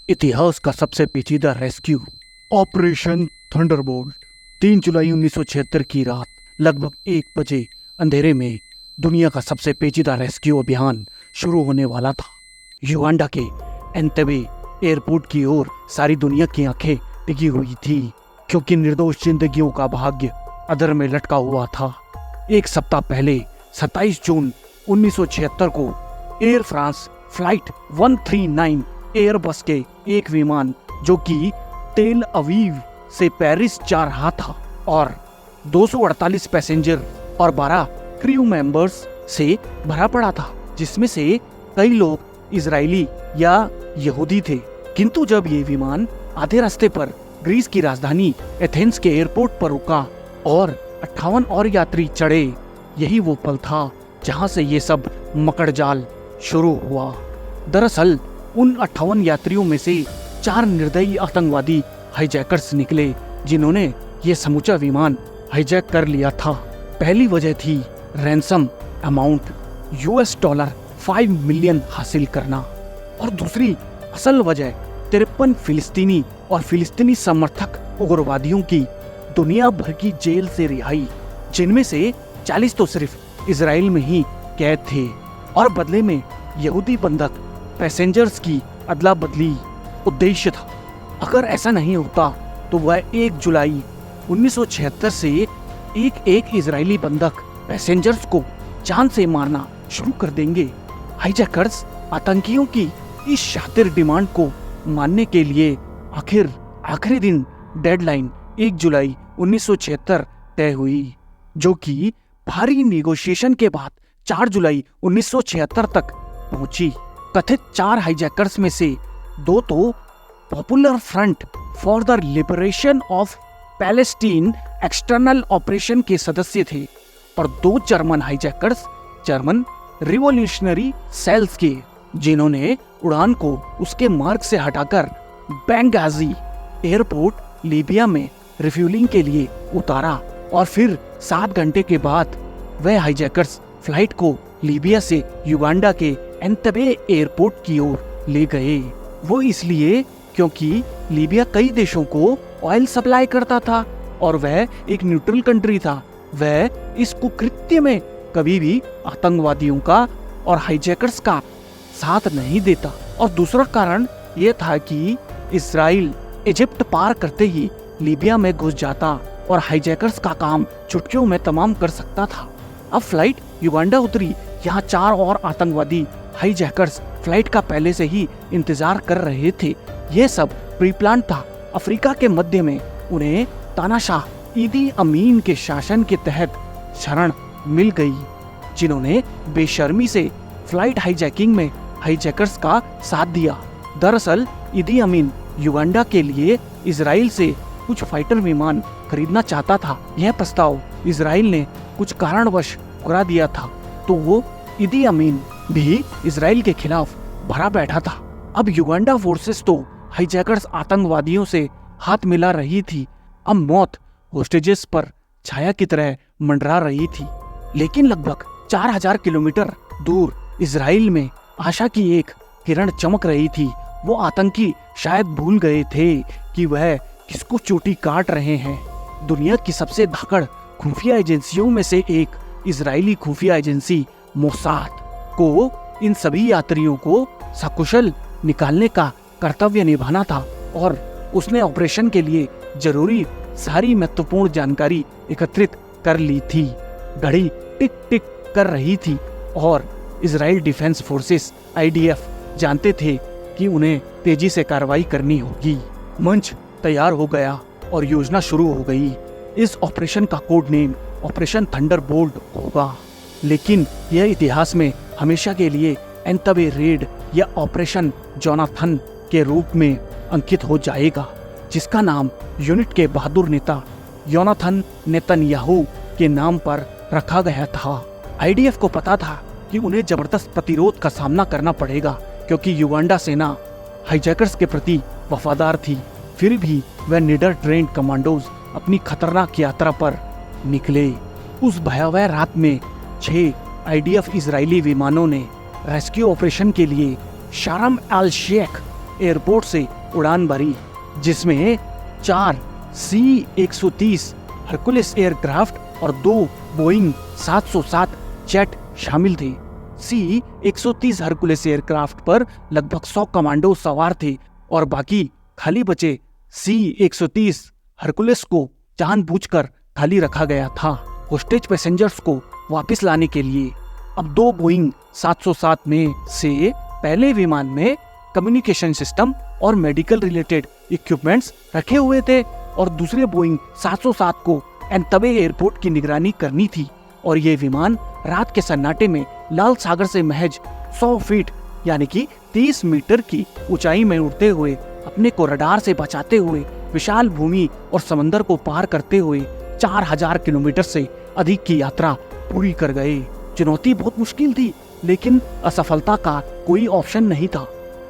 इतिहास का सबसे पेचीदा रेस्क्यू ऑपरेशन थंडरबोल्ट। 3 जुलाई 1976 की रात लगभग 1 बजे अंधेरे में दुनिया का सबसे पेचीदा रेस्क्यू अभियान शुरू होने वाला था। युगांडा के एंतेबे एयरपोर्ट की ओर सारी दुनिया की आंखें टिकी हुई थी, क्योंकि निर्दोष जिंदगियों का भाग्य अधर में लटका हुआ था। एक सप्ताह पहले 27 जून 1976 को एयर फ्रांस फ्लाइट 139 एयरबस के एक विमान जो कि तेल अवीव से पेरिस जा रहा था और 248 पैसेंजर और 12 क्रू मेंबर्स से भरा पड़ा था, जिसमें से कई लोग इजरायली या यहूदी थे। किंतु जब ये विमान आधे रास्ते पर ग्रीस की राजधानी एथेंस के एयरपोर्ट पर रुका और 58 और यात्री चढ़े, यही वो पल था जहां से ये सब मकड़जाल शुरू हुआ। दरअसल उन 58 यात्रियों में से 4 निर्दयी आतंकवादी हाईजैकर्स निकले, जिन्होंने ये समूचा विमान हाईजैक कर लिया था। पहली वजह थी रैंसम अमाउंट $5 मिलियन हासिल करना, और दूसरी असल वजह 53 फिलिस्तीनी और फिलिस्तीनी समर्थक उग्रवादियों की दुनिया भर की जेल से रिहाई, जिनमें से 40 तो सिर्फ इजराइल में ही कैद थे, और बदले में यहूदी बंधक पैसेंजर्स की अदला बदली उद्देश्य था। अगर ऐसा नहीं होता तो वह 1 जुलाई 1976 से एक इजरायली बंधक पैसेंजर्स को जान से मारना शुरू कर देंगे। हाईजैकर्स आतंकियों की इस शातिर डिमांड को मानने के लिए आखिरी दिन डेडलाइन 1 जुलाई 1976 तय हुई, जो कि भारी नेगोशिएशन के बाद 4 जुलाई 1976 तक पहुंची। कथित 4 हाईजैकर्स में से 2 तो Popular Front for the Liberation of Palestine External Operation के सदस्य थे, और 2 German hijackers German Revolutionary Cells के, जिन्होंने उड़ान को उसके मार्ग से हटाकर बेंगाजी एयरपोर्ट लीबिया में रिफ्यूलिंग के लिए उतारा, और फिर 7 घंटे के बाद वह हाईजैकर्स फ्लाइट को लीबिया से युगांडा के एंतेबे एयरपोर्ट की ओर ले गए। वो इसलिए क्योंकि लीबिया कई देशों को ऑयल सप्लाई करता था और वह एक न्यूट्रल कंट्री था। वह इस कुकृत्य में कभी भी आतंकवादियों का और हाईजैकर्स का साथ नहीं देता। और दूसरा कारण यह था कि इजराइल इजिप्ट पार करते ही लीबिया में घुस जाता और हाईजैकर्स का काम चुटकियों में तमाम कर सकता था। अब फ्लाइट युगांडा उतरी, यहाँ 4 और आतंकवादी हाईजैकर्स फ्लाइट का पहले से ही इंतजार कर रहे थे। यह सब प्री प्लान था। अफ्रीका के मध्य में उन्हें तानाशाह ईदी अमीन के शासन के तहत शरण मिल गई, जिन्होंने बेशर्मी से फ्लाइट हाईजैकिंग में हाईजैकर्स का साथ दिया। दरअसल ईदी अमीन युगांडा के लिए इजराइल से कुछ फाइटर विमान खरीदना चाहता था। यह प्रस्ताव इजराइल ने कुछ कारणवश ठुकरा दिया था, तो वो ईदी अमीन भी इजराइल के खिलाफ भरा बैठा था। अब युगांडा फोर्सेस तो हाईजैकर्स आतंकवादियों से हाथ मिला रही थी। अब मौत होस्टेजेस पर छाया की तरह मंडरा रही थी। लेकिन लगभग 4000 किलोमीटर दूर इजराइल में आशा की एक किरण चमक रही थी। वो आतंकी शायद भूल गए थे कि वह किसको चोटी काट रहे हैं। दुनिया की सबसे धाकड़ खुफिया एजेंसियों में से एक इजरायली खुफिया एजेंसी मोसाद को इन सभी यात्रियों को सकुशल निकालने का कर्तव्य निभाना था, और उसने ऑपरेशन के लिए जरूरी सारी महत्वपूर्ण जानकारी एकत्रित कर ली थी। घड़ी टिक टिक कर रही थी और इजराइल डिफेंस फोर्सेस IDF जानते थे कि उन्हें तेजी से कार्रवाई करनी होगी। मंच तैयार हो गया और योजना शुरू हो गई। इस ऑपरेशन का कोड नेम ऑपरेशन थंडरबोल्ट होगा, लेकिन यह इतिहास में हमेशा के लिए एंतेबे रेड या ऑपरेशन जोनाथन के रूप में अंकित हो जाएगा, जिसका नाम यूनिट के बहादुर नेता योनाथन नेतन्याहू के नाम पर रखा गया था। IDF को पता था कि उन्हें जबरदस्त प्रतिरोध का सामना करना पड़ेगा, क्योंकि युगांडा सेना हाईजैकर्स के प्रति वफादार थी। फिर भी वह निडर ट्रेंड कमांडोज अपनी खतरनाक यात्रा पर निकले। उस भयावह रात में 6 IDF इजरायली विमानों ने रेस्क्यू ऑपरेशन के लिए शारम अल शेख एयरपोर्ट से उड़ान भरी, जिसमें 4 C-130 हरकुलिस एयरक्राफ्ट और 2 बोइंग 707 जेट शामिल थे। C-130 हरकुलिस एयरक्राफ्ट पर लगभग 100 कमांडो सवार थे और बाकी खाली बचे C-130 हरकुलिस को जानबूझकर खाली रखा गया था होस्टेज पैसेंजर्स को वापस लाने के लिए। अब 2 बोइंग 707 में से पहले विमान में कम्युनिकेशन सिस्टम और मेडिकल रिलेटेड इक्विपमेंट्स रखे हुए थे और दूसरे बोइंग 707 को एंतबे एयरपोर्ट की निगरानी करनी थी और ये विमान रात के सन्नाटे में लाल सागर से महज 100 फीट यानी कि 30 मीटर की ऊंचाई में उड़ते हुए अपने को रडार से बचाते हुए विशाल भूमि और समंदर को पार करते हुए 4000 किलोमीटर से अधिक की यात्रा पूरी कर गए। चुनौती बहुत मुश्किल थी, लेकिन असफलता का कोई ऑप्शन नहीं था।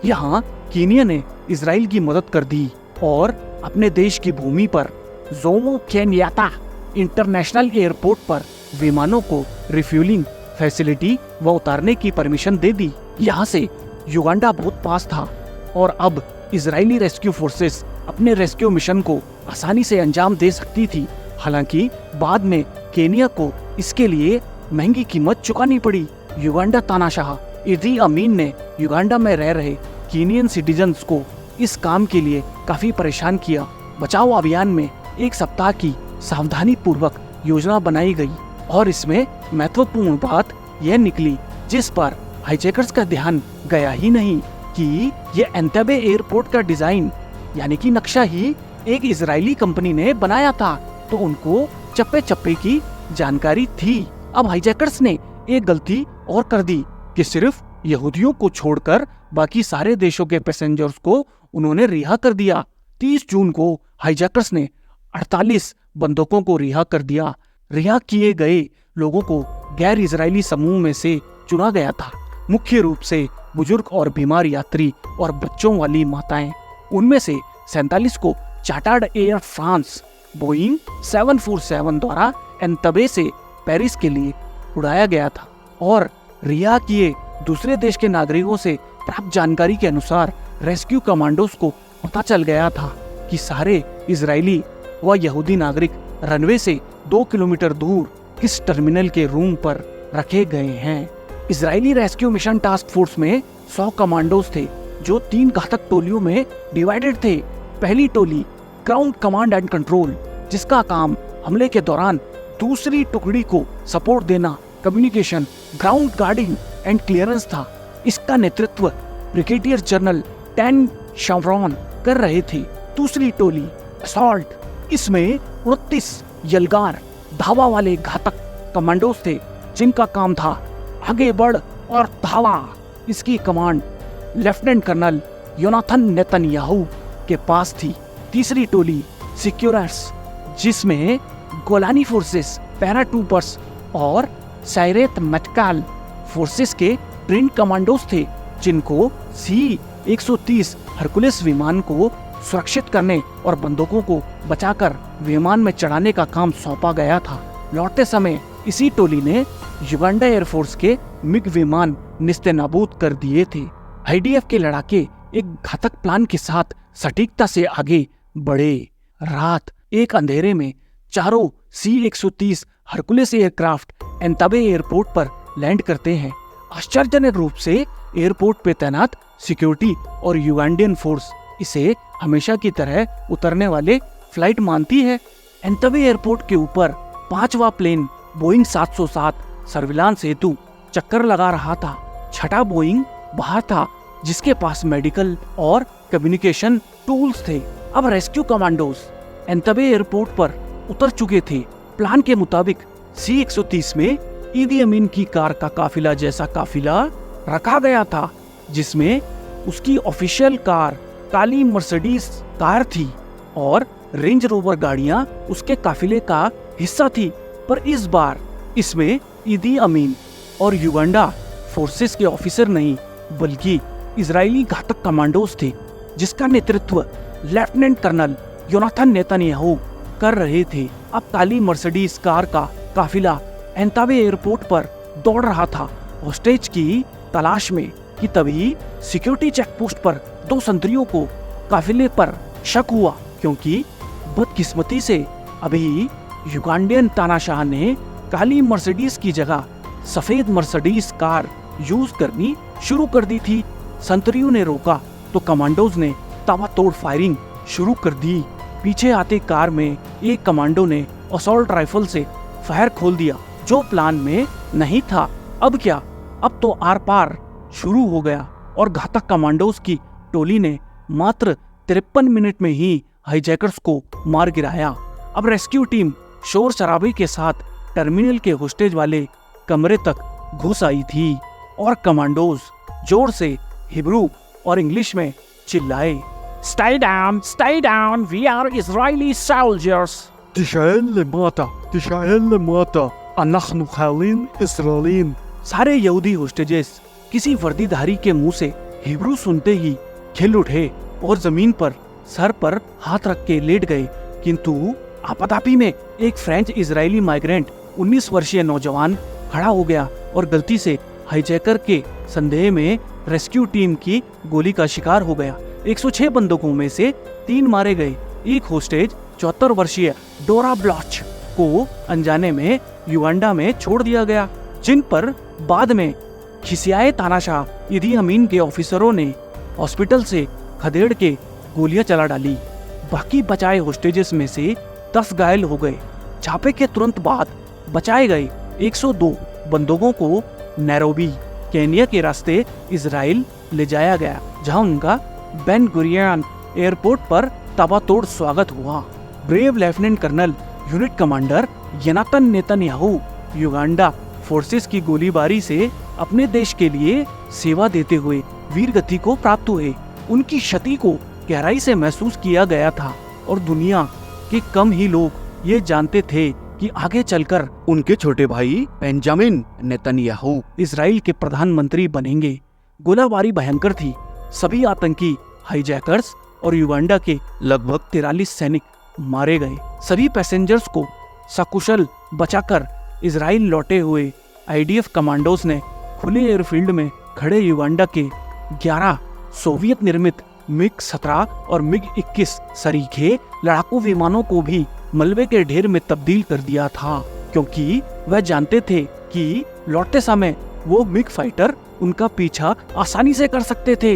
यहाँ कीनिया ने इजराइल की मदद कर दी और अपने देश की भूमि पर जोमो केन्याता इंटरनेशनल एयरपोर्ट पर विमानों को रिफ्यूलिंग फैसिलिटी व उतारने की परमिशन दे दी। यहाँ से युगांडा बहुत पास था और अब इजरायली रेस्क्यू फोर्सेस अपने रेस्क्यू मिशन को आसानी से अंजाम दे सकती थी। हालांकि बाद में केनिया को इसके लिए महंगी कीमत चुकानी पड़ी। युगांडा तानाशाह इदी अमीन ने युगांडा में रह रहे कीनियन सिटीजन्स को इस काम के लिए काफी परेशान किया। बचाव अभियान में 1 सप्ताह की सावधानी पूर्वक योजना बनाई गई और इसमें महत्वपूर्ण बात यह निकली, जिस पर हाईजैकर्स का ध्यान गया ही नहीं, कि ये एंतबे एयरपोर्ट का डिजाइन यानी कि नक्शा ही एक इजरायली कंपनी ने बनाया था, तो उनको चप्पे चप्पे की जानकारी थी। अब हाईजैकर्स ने एक गलती और कर दी कि सिर्फ यहूदियों को छोड़कर बाकी सारे देशों के पैसेंजर्स को उन्होंने रिहा कर दिया। 30 जून को हाईजैकर्स ने 48 बंधकों को रिहा कर दिया। रिहा किए गए लोगों को गैर इजरायली समूह में से चुना गया था, मुख्य रूप से बुजुर्ग और बीमार यात्री और बच्चों वाली माताएं। उनमें से 47 को चार्टर्ड एयर फ्रांस बोइंग 747 द्वारा एंतबे से पेरिस के लिए उड़ाया गया था और रिहा किए दूसरे देश के नागरिकों से प्राप्त जानकारी के अनुसार रेस्क्यू कमांडोज को पता चल गया था कि सारे इजरायली व यहूदी नागरिक रनवे से 2 किलोमीटर दूर किस टर्मिनल के रूम पर रखे गए हैं। Israeli rescue mission task force में 100 कमांडोज थे जो 3 घातक टोलियों में डिवाइडेड थे। पहली टोली ग्राउंड कमांड एंड कंट्रोल, जिसका काम हमले के दौरान दूसरी टुकड़ी को सपोर्ट देना, communication, ground guarding and clearance था। इसका नेतृत्व ब्रिगेडियर जनरल टैन शावरॉन कर रहे थे। दूसरी टोली असॉल्ट, इसमें 29 यलगार धावा वाले घातक कमांडोज थे जिनका काम था आगे बढ़ और धावा। इसकी command lieutenant colonel Yonatan Netanyahu के पास थी। तीसरी टोली सिक्योरर्स, जिसमें गोलानी फोर्सेस, पैराट्रूपर्स और साइरेत मटकाल फोर्सेस के ट्रेंड कमांडोज थे, जिनको C-130 हरकुलिस विमान को सुरक्षित करने और बंदूकों को बचाकर विमान में चढ़ाने का काम सौंपा गया था। लौटते समय इसी टोली ने युगांडा एयरफोर्स के मिग विमान निस्तेनाबूद कर दिए थे। IDF के लड़ाके एक घातक प्लान के साथ सटीकता से आगे बढ़े। रात एक अंधेरे में चारों C-130 हरकुलिस एयरक्राफ्ट एंतबे एयरपोर्ट पर लैंड करते हैं। आश्चर्यजनक रूप से एयरपोर्ट पे तैनात सिक्योरिटी और युगांडियन फोर्स इसे हमेशा की तरह उतरने वाले फ्लाइट मानती है। एंतबे एयरपोर्ट के ऊपर 5वां प्लेन बोइंग 707 सर्विलांस हेतु चक्कर लगा रहा था। 6ठा बोइंग बाहर था, जिसके पास मेडिकल और कम्युनिकेशन टूल्स थे। अब रेस्क्यू कमांडोज एंतबे एयरपोर्ट पर उतर चुके थे। प्लान के मुताबिक C-130 में ईदी अमीन की कार का काफिला जैसा काफिला रखा गया था, जिसमें उसकी ऑफिशियल कार काली मर्सिडीज कार थी और रेंज रोवर गाड़ियां उसके काफिले का हिस्सा थी। पर इस बार इसमें ईदी अमीन और युगांडा फोर्सेस के ऑफिसर नहीं, बल्कि इजरायली घातक कमांडोज थे, जिसका नेतृत्व लेफ्टिनेंट कर्नल योनाथन नेतन्याहू कर रहे थे। अब काली मर्सिडीज कार का काफिला एंतबे एयरपोर्ट पर दौड़ रहा था होस्टेज की तलाश में कि तभी सिक्योरिटी चेक पोस्ट पर 2 संतरियों को काफिले पर शक हुआ, क्योंकि बदकिस्मती से अभी युगांडियन तानाशाह ने काली मर्सिडीज की जगह सफेद मर्सिडीज कार यूज करनी शुरू कर दी थी। संतरियों ने रोका तो कमांडोज ने ताबड़तोड़ फायरिंग शुरू कर दी। पीछे आते कार में एक कमांडो ने असॉल्ट राइफल से फायर खोल दिया, जो प्लान में नहीं था। अब क्या, अब तो आर पार शुरू हो गया और घातक कमांडोज की टोली ने मात्र 53 मिनट में ही हाईजैकर्स को मार गिराया। अब रेस्क्यू टीम शोर शराबे के साथ टर्मिनल के होस्टेज वाले कमरे तक घुस आई थी और कमांडोज जोर से हिब्रू और इंग्लिश में चिल्लाए, Stay down, we are Israeli soldiers. תישאל למטה, אנחנו חיילים ישראלים. सारे यहूदी होस्टेजेस किसी वर्दीधारी के मुंह से हिब्रू सुनते ही खिल उठे और जमीन पर सर पर हाथ रख के लेट गए। किंतु आपातापी में एक फ्रेंच इजरायली माइग्रेंट 19 वर्षीय नौजवान खड़ा हो गया और गलती से हाईजैकर के संदेह में रेस्क्यू टीम की गोली का शिकार हो गया। 106 बंदूकों में से 3 मारे गए। एक होस्टेज 74 वर्षीय डोरा ब्लॉच को अनजाने में युगांडा में छोड़ दिया गया, जिन पर बाद में खिसियाए तानाशाह इदी अमीन के ऑफिसरों ने हॉस्पिटल से खदेड़ के गोलियां चला डाली। बाकी बचाए होस्टेजेस में से 10 घायल हो गए। छापे के तुरंत बाद बचाए गए 102 बंदूकों को नैरोबी केनिया के रास्ते इजराइल ले जाया गया, जहां उनका बेन गुरियन एयरपोर्ट पर ताबड़तोड़ स्वागत हुआ। Brave lieutenant colonel unit commander Yonatan Netanyahu Uganda forces की गोलीबारी से अपने देश के लिए सेवा देते हुए वीर गति को प्राप्त हुए। उनकी क्षति को गहराई से महसूस किया गया था और दुनिया के कम ही लोग ये जानते थे कि आगे चलकर उनके छोटे भाई बेंजामिन नेतन्याहू इजराइल के प्रधानमंत्री बनेंगे। गोलाबारी भयंकर थी। सभी आतंकी, हाईजैकर्स और युगांडा के लगभग 43 सैनिक मारे गए। सभी पैसेंजर्स को सकुशल बचाकर इजराइल लौटे हुए आईडीएफ कमांडोज ने खुले एयरफील्ड में खड़े युगांडा के 11 सोवियत निर्मित मिग 17 और मिग 21 सरीखे लड़ाकू विमानों को भी मलबे के ढेर में तब्दील कर दिया था, क्योंकि वह जानते थे कि लौटते समय वो मिग फाइटर उनका पीछा आसानी से कर सकते थे।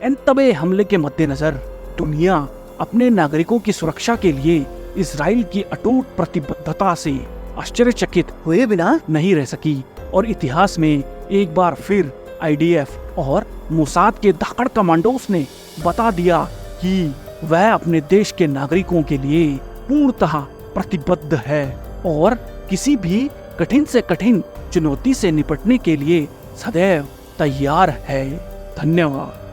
इन तबे हमले के मद्देनजर दुनिया अपने नागरिकों की सुरक्षा के लिए इजराइल की अटूट प्रतिबद्धता से आश्चर्यचकित हुए बिना नहीं रह सकी और इतिहास में एक बार फिर आईडीएफ और मोसाद के धाकड़ कमांडोस ने बता दिया कि वह अपने देश के नागरिकों के लिए पूर्णतः प्रतिबद्ध है और किसी भी कठिन से कठिन चुनौती से निपटने के लिए सदैव तैयार है। धन्यवाद।